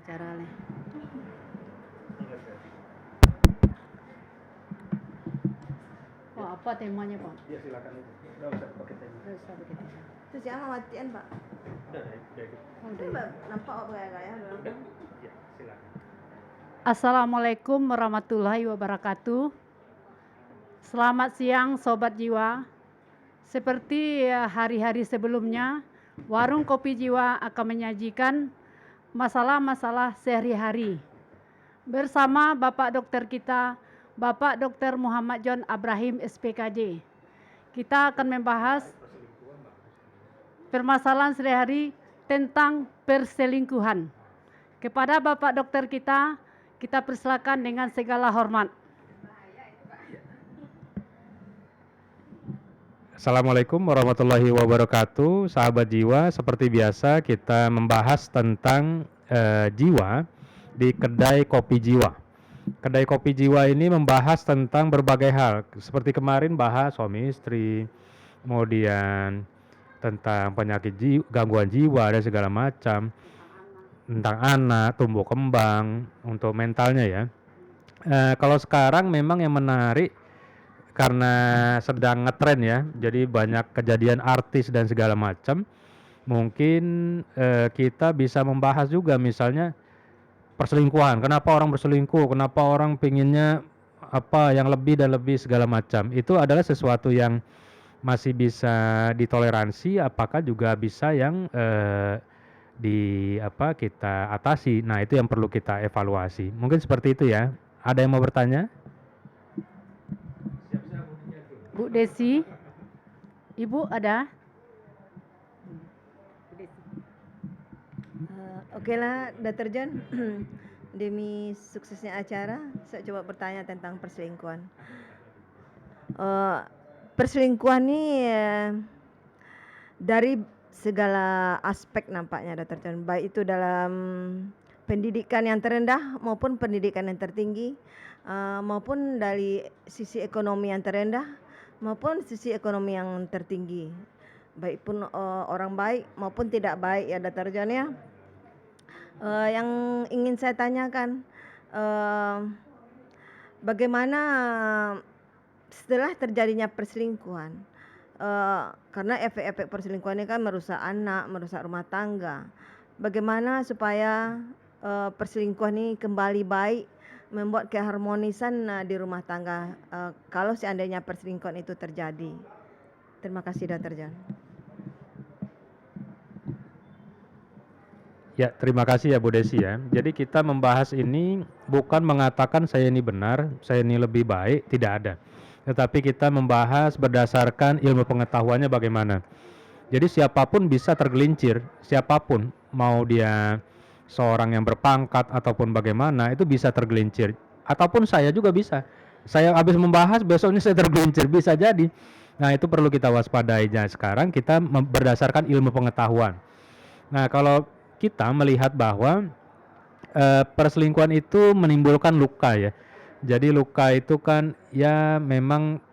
acara leh. Oh, apa temanya, Pak? Iya, silakan itu. Udah usah pakai tema. Nggak usah begitu. Terus yang matian Pak. Udah ikut. Oh, Itu udah. nampak apa gaya-gaya belum? Udah. Iya, silakan. Assalamualaikum warahmatullahi wabarakatuh. Selamat siang Sobat Jiwa. Seperti hari-hari sebelumnya, Warung Kopi Jiwa akan menyajikan masalah-masalah sehari-hari bersama Bapak Dokter kita, Bapak Dokter Muhammad John Abrahim SPKJ. Kita akan membahas permasalahan sehari-hari tentang perselingkuhan. Kepada Bapak Dokter kita persilakan dengan segala hormat. Assalamualaikum warahmatullahi wabarakatuh. Sahabat jiwa, seperti biasa kita membahas tentang jiwa di kedai kopi jiwa. Kedai kopi jiwa ini membahas tentang berbagai hal. Seperti kemarin bahas suami istri, kemudian tentang penyakit jiwa, gangguan jiwa dan segala macam, tentang anak, tumbuh kembang, untuk mentalnya ya. Kalau sekarang memang yang menarik karena sedang ngetren ya, jadi banyak kejadian artis dan segala macam. Mungkin kita bisa membahas juga misalnya perselingkuhan. Kenapa orang berselingkuh? Kenapa orang pinginnya apa yang lebih dan lebih segala macam? Itu adalah sesuatu yang masih bisa ditoleransi. Apakah juga bisa yang kita atasi? Nah, itu yang perlu kita evaluasi. Mungkin seperti itu ya. Ada yang mau bertanya? Bu Desi, Ibu ada? Oke lah, Dr. John. Demi suksesnya acara, saya coba bertanya tentang perselingkuhan. Perselingkuhan ini dari segala aspek nampaknya, Dr. John. Baik itu dalam pendidikan yang terendah maupun pendidikan yang tertinggi, maupun dari sisi ekonomi yang terendah maupun sisi ekonomi yang tertinggi, baik pun orang baik maupun tidak baik ya Dr. John ya. Yang ingin saya tanyakan, bagaimana setelah terjadinya perselingkuhan, karena efek-efek perselingkuhan ini kan merusak anak, merusak rumah tangga. Bagaimana supaya perselingkuhan ini kembali baik, membuat keharmonisan di rumah tangga kalau seandainya perselingkuhan itu terjadi. Terima kasih Dr. John. Ya, terima kasih ya Bu Desi ya. Jadi kita membahas ini bukan mengatakan saya ini benar, saya ini lebih baik, tidak ada. Tetapi kita membahas berdasarkan ilmu pengetahuannya bagaimana. Jadi siapapun bisa tergelincir, siapapun, mau dia seorang yang berpangkat ataupun bagaimana, itu bisa tergelincir. Ataupun saya juga bisa. Saya habis membahas, besoknya saya tergelincir, bisa jadi. Nah, itu perlu kita waspadai. Nah, sekarang kita berdasarkan ilmu pengetahuan. Nah, kalau kita melihat bahwa perselingkuhan itu menimbulkan luka ya. Jadi luka itu kan ya memang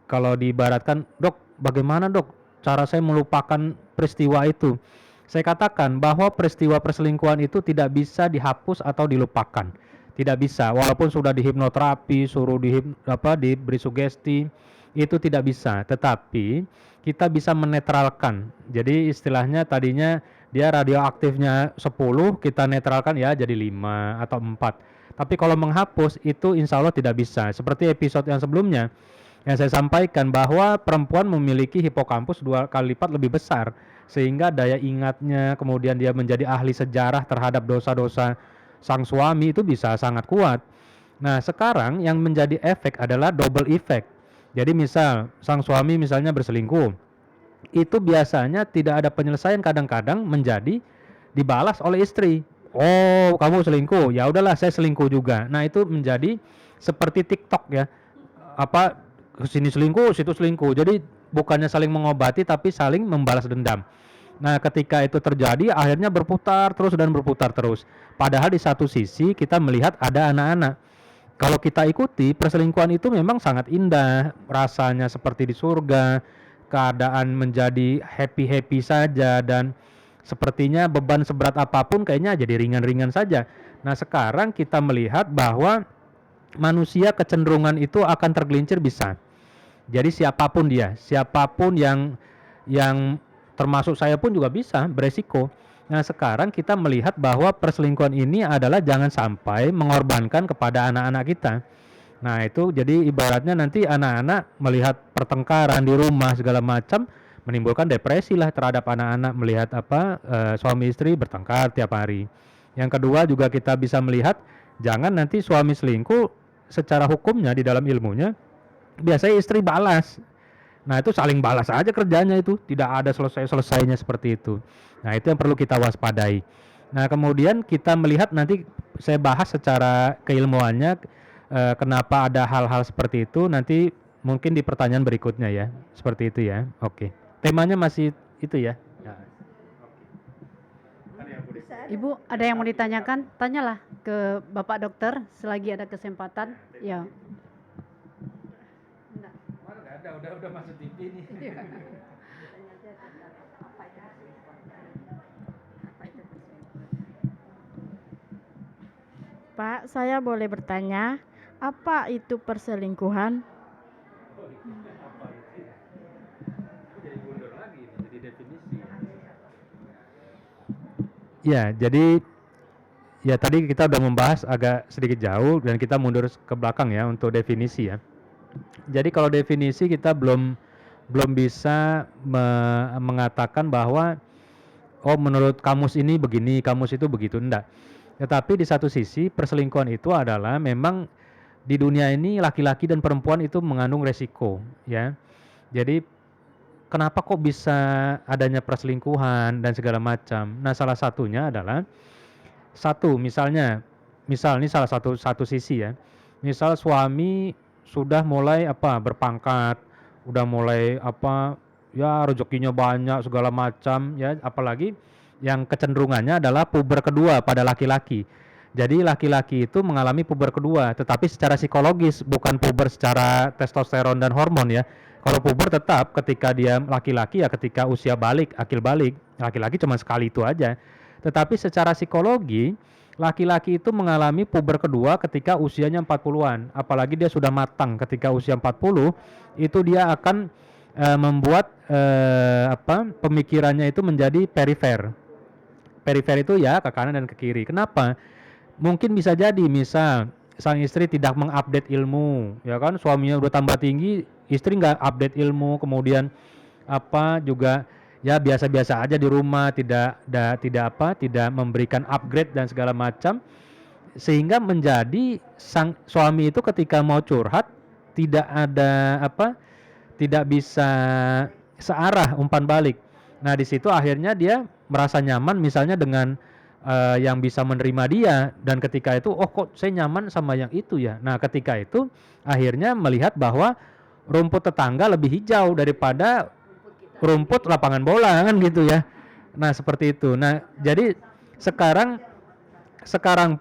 kalau diibaratkan, dok bagaimana dok cara saya melupakan peristiwa itu? Saya katakan bahwa peristiwa perselingkuhan itu tidak bisa dihapus atau dilupakan. Tidak bisa, walaupun sudah dihipnoterapi, suruh diberi sugesti, itu tidak bisa. Tetapi kita bisa menetralkan. Jadi istilahnya tadinya dia radioaktifnya 10, kita netralkan ya jadi 5 atau 4. Tapi kalau menghapus itu insya Allah tidak bisa. Seperti episode yang sebelumnya yang saya sampaikan bahwa perempuan memiliki hipokampus 2 kali lipat lebih besar, sehingga daya ingatnya, kemudian dia menjadi ahli sejarah terhadap dosa-dosa sang suami itu bisa sangat kuat. Nah, sekarang yang menjadi efek adalah double effect. Jadi misal sang suami misalnya berselingkuh, itu biasanya tidak ada penyelesaian, kadang-kadang menjadi dibalas oleh istri. Oh, kamu selingkuh, ya udahlah saya selingkuh juga. Nah, itu menjadi seperti TikTok ya. Sini selingkuh, situ selingkuh. Jadi bukannya saling mengobati tapi saling membalas dendam. Nah, ketika itu terjadi akhirnya berputar terus dan berputar terus. Padahal di satu sisi kita melihat ada anak-anak. Kalau kita ikuti, perselingkuhan itu memang sangat indah, rasanya seperti di surga, keadaan menjadi happy-happy saja, dan sepertinya beban seberat apapun kayaknya jadi ringan-ringan saja. Nah, sekarang kita melihat bahwa manusia kecenderungan itu akan tergelincir bisa. Jadi siapapun yang termasuk saya pun juga bisa beresiko. Nah, sekarang kita melihat bahwa perselingkuhan ini adalah jangan sampai mengorbankan kepada anak-anak kita. Nah, itu jadi ibaratnya nanti anak-anak melihat pertengkaran di rumah segala macam menimbulkan depresi lah terhadap anak-anak melihat suami istri bertengkar tiap hari. Yang kedua juga kita bisa melihat jangan nanti suami selingkuh secara hukumnya di dalam ilmunya biasanya istri balas. Nah, itu saling balas aja kerjanya itu, tidak ada selesai-selesainya seperti itu. Nah, itu yang perlu kita waspadai. Nah, kemudian kita melihat nanti saya bahas secara keilmuannya kenapa ada hal-hal seperti itu nanti mungkin di pertanyaan berikutnya ya. Seperti itu ya. Oke. Temanya masih itu ya. Ibu, ada yang mau ditanyakan? Tanyalah ke Bapak Dokter selagi ada kesempatan. Ya. Udah masuk TV nih. Pak, saya boleh bertanya, apa itu perselingkuhan? Ya, jadi ya tadi kita udah membahas agak sedikit jauh dan kita mundur ke belakang ya untuk definisi ya. Jadi kalau definisi kita belum bisa mengatakan bahwa oh menurut kamus ini begini, kamus itu begitu, enggak. Tetapi di satu sisi perselingkuhan itu adalah memang di dunia ini laki-laki dan perempuan itu mengandung resiko ya. Jadi kenapa kok bisa adanya perselingkuhan dan segala macam. Nah, salah satunya adalah misal ini salah satu sisi ya. Misal suami sudah mulai berpangkat, udah mulai ya rezekinya banyak segala macam ya, apalagi yang kecenderungannya adalah puber kedua pada laki-laki. Jadi laki-laki itu mengalami puber kedua, tetapi secara psikologis, bukan puber secara testosteron dan hormon ya. Kalau puber tetap ketika dia laki-laki ya ketika usia balik, akil balik, laki-laki cuma sekali itu aja. Tetapi secara psikologi, laki-laki itu mengalami puber kedua ketika usianya 40-an. Apalagi dia sudah matang ketika usia 40, itu dia akan membuat pemikirannya itu menjadi perifer. Perifer itu ya ke kanan dan ke kiri. Kenapa? Mungkin bisa jadi misal sang istri tidak mengupdate ilmu, ya kan, suaminya udah tambah tinggi, istri nggak update ilmu, kemudian juga ya biasa-biasa aja di rumah, tidak memberikan upgrade dan segala macam, sehingga menjadi sang suami itu ketika mau curhat tidak bisa searah umpan balik. Nah, di situ akhirnya dia merasa nyaman misalnya dengan yang bisa menerima dia, dan ketika itu kok saya nyaman sama yang itu ya. Nah, ketika itu akhirnya melihat bahwa rumput tetangga lebih hijau daripada rumput lapangan bola kan gitu ya. Nah, seperti itu. Nah, jadi sekarang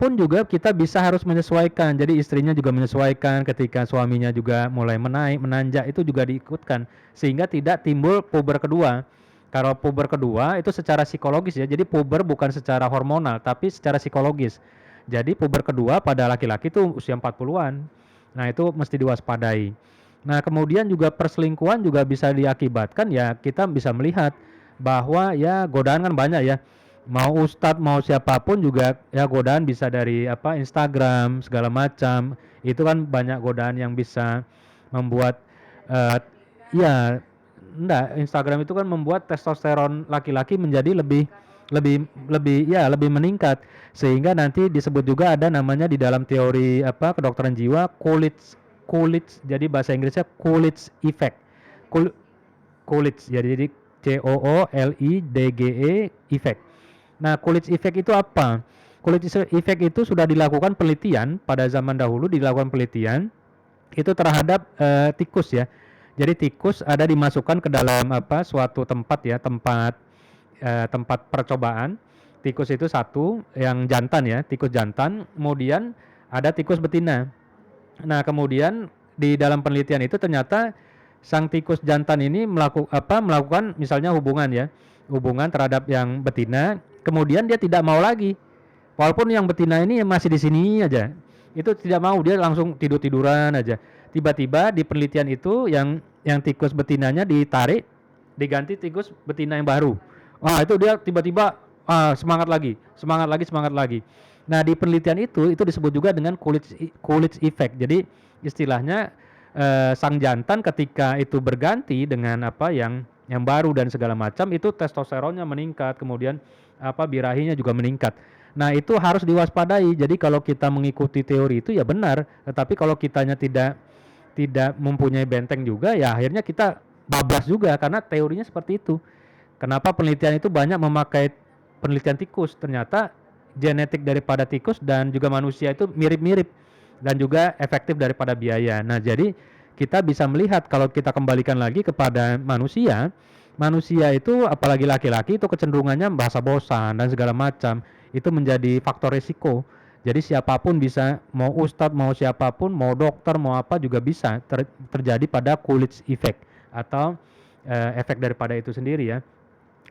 pun juga kita bisa harus menyesuaikan. Jadi istrinya juga menyesuaikan, ketika suaminya juga mulai menanjak itu juga diikutkan sehingga tidak timbul puber kedua. Kalau puber kedua itu secara psikologis ya. Jadi puber bukan secara hormonal tapi secara psikologis. Jadi puber kedua pada laki-laki itu usia 40-an. Nah, itu mesti diwaspadai. Nah, kemudian juga perselingkuhan juga bisa diakibatkan ya, kita bisa melihat bahwa ya godaan kan banyak ya. Mau ustadz mau siapapun juga ya godaan bisa dari Instagram segala macam. Itu kan banyak godaan yang bisa membuat Instagram itu kan membuat testosteron laki-laki menjadi lebih meningkat, sehingga nanti disebut juga ada namanya di dalam teori kedokteran jiwa Coolidge, jadi bahasa Inggrisnya Coolidge effect. Coolidge jadi COOLIDGE effect. Nah, Coolidge effect itu apa? Coolidge effect itu sudah dilakukan penelitian pada zaman dahulu, dilakukan penelitian itu terhadap tikus ya. Jadi tikus ada dimasukkan ke dalam suatu tempat ya, tempat percobaan. Tikus itu satu yang jantan ya, tikus jantan, kemudian ada tikus betina. Nah, kemudian di dalam penelitian itu ternyata sang tikus jantan ini melakukan misalnya hubungan ya. hubungan terhadap yang betina, kemudian dia tidak mau lagi. Walaupun yang betina ini masih di sini aja, itu tidak mau, dia langsung tidur-tiduran aja. Tiba-tiba di penelitian itu yang tikus betinanya ditarik, diganti tikus betina yang baru. Wah, itu dia tiba-tiba semangat lagi, semangat lagi, semangat lagi. Nah, di penelitian itu disebut juga dengan Coolidge effect. Jadi istilahnya sang jantan ketika itu berganti dengan apa yang baru dan segala macam, itu testosteronnya meningkat, kemudian birahinya juga meningkat. Nah, itu harus diwaspadai. Jadi kalau kita mengikuti teori itu ya benar, tetapi kalau kitanya tidak mempunyai benteng juga, ya akhirnya kita bablas juga karena teorinya seperti itu. Kenapa penelitian itu banyak memakai penelitian tikus? Ternyata genetik daripada tikus dan juga manusia itu mirip-mirip dan juga efektif daripada biaya. Nah, jadi kita bisa melihat kalau kita kembalikan lagi kepada manusia itu apalagi laki-laki itu kecenderungannya merasa bosan dan segala macam. Itu menjadi faktor risiko. Jadi siapapun bisa, mau ustadz, mau siapapun, mau dokter, mau apa juga bisa terjadi pada Coolidge effect atau efek daripada itu sendiri ya.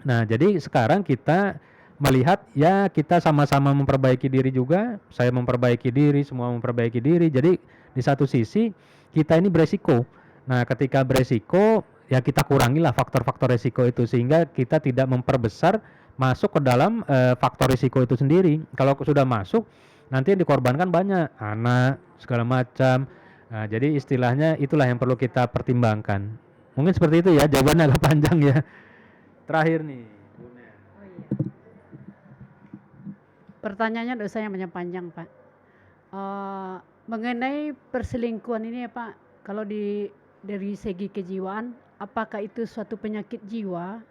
Nah, jadi sekarang kita melihat ya kita sama-sama memperbaiki diri juga, saya memperbaiki diri, semua memperbaiki diri. Jadi di satu sisi kita ini beresiko. Nah, ketika beresiko ya kita kurangilah faktor-faktor resiko itu sehingga kita tidak memperbesar masuk ke dalam faktor risiko itu sendiri. Kalau sudah masuk, nanti yang dikorbankan banyak, anak, segala macam. Nah, jadi istilahnya itulah yang perlu kita pertimbangkan. Mungkin seperti itu ya, jawabannya agak panjang ya. Terakhir nih. Pertanyaannya dosa yang banyak panjang, Pak. Mengenai perselingkuhan ini ya Pak, kalau dari segi kejiwaan, apakah itu suatu penyakit jiwa,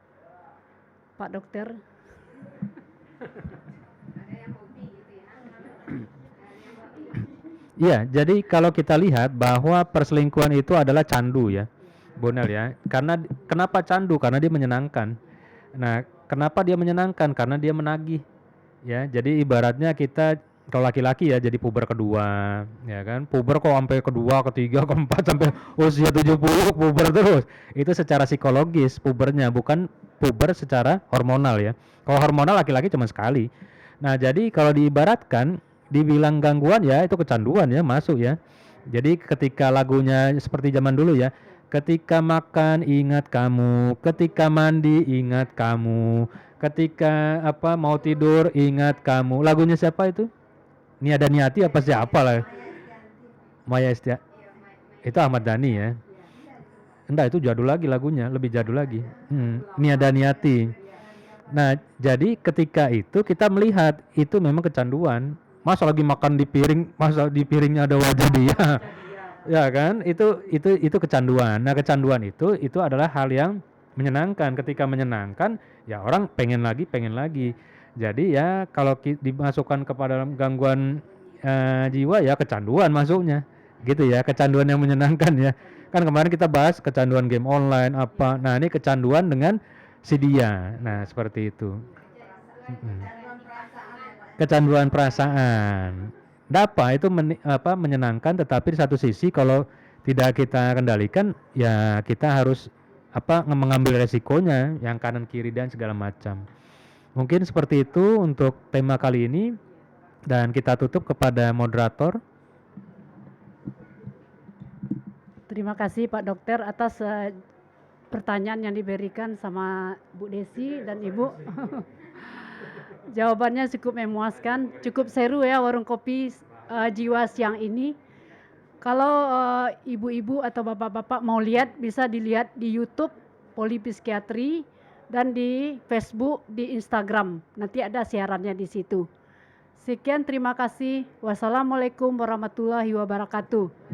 Pak Dokter? Iya, jadi kalau kita lihat bahwa perselingkuhan itu adalah candu ya, Bonel ya. Karena kenapa candu? Karena dia menyenangkan. Nah, kenapa dia menyenangkan? Karena dia menagih. Ya, jadi ibaratnya kita kalau laki-laki ya jadi puber kedua, ya kan? Puber kok sampai kedua, ketiga, keempat sampai usia 70 puber terus. Itu secara psikologis pubernya, bukan puber secara hormonal ya. Kalau hormonal laki-laki cuma sekali. Nah, jadi kalau diibaratkan dibilang gangguan ya itu kecanduan ya masuk ya. Jadi ketika lagunya seperti zaman dulu ya, ketika makan ingat kamu, ketika mandi ingat kamu, ketika mau tidur ingat kamu. Lagunya siapa itu? Niada Niati apa siapa lah? Maya Estianty. Itu Ahmad Dhani ya. Enggak, itu jadul lagi lagunya, lebih jadul lagi. Niada Niati. Nah, jadi ketika itu kita melihat itu memang kecanduan. Masa lagi makan di piring, masa di piringnya ada wajah dia. Ya kan? Itu kecanduan. Nah, kecanduan itu adalah hal yang menyenangkan. Ketika menyenangkan, ya orang pengen lagi. Jadi ya kalau dimasukkan kepada dalam gangguan jiwa ya kecanduan masuknya. Gitu ya, kecanduan yang menyenangkan ya. Kan kemarin kita bahas kecanduan game online apa. Nah, ini kecanduan dengan si dia. Nah, seperti itu. Kecanduan perasaan. Dapa itu menyenangkan, tetapi di satu sisi kalau tidak kita kendalikan ya kita harus mengambil resikonya yang kanan kiri dan segala macam. Mungkin seperti itu untuk tema kali ini dan kita tutup kepada moderator. Terima kasih Pak Dokter atas pertanyaan yang diberikan sama Bu Desi dan Ibu. Jawabannya cukup memuaskan, cukup seru ya warung kopi jiwa siang ini. Kalau ibu-ibu atau bapak-bapak mau lihat, bisa dilihat di YouTube Polipsikiatri dan di Facebook, di Instagram. Nanti ada siarannya di situ. Sekian, terima kasih. Wassalamualaikum warahmatullahi wabarakatuh.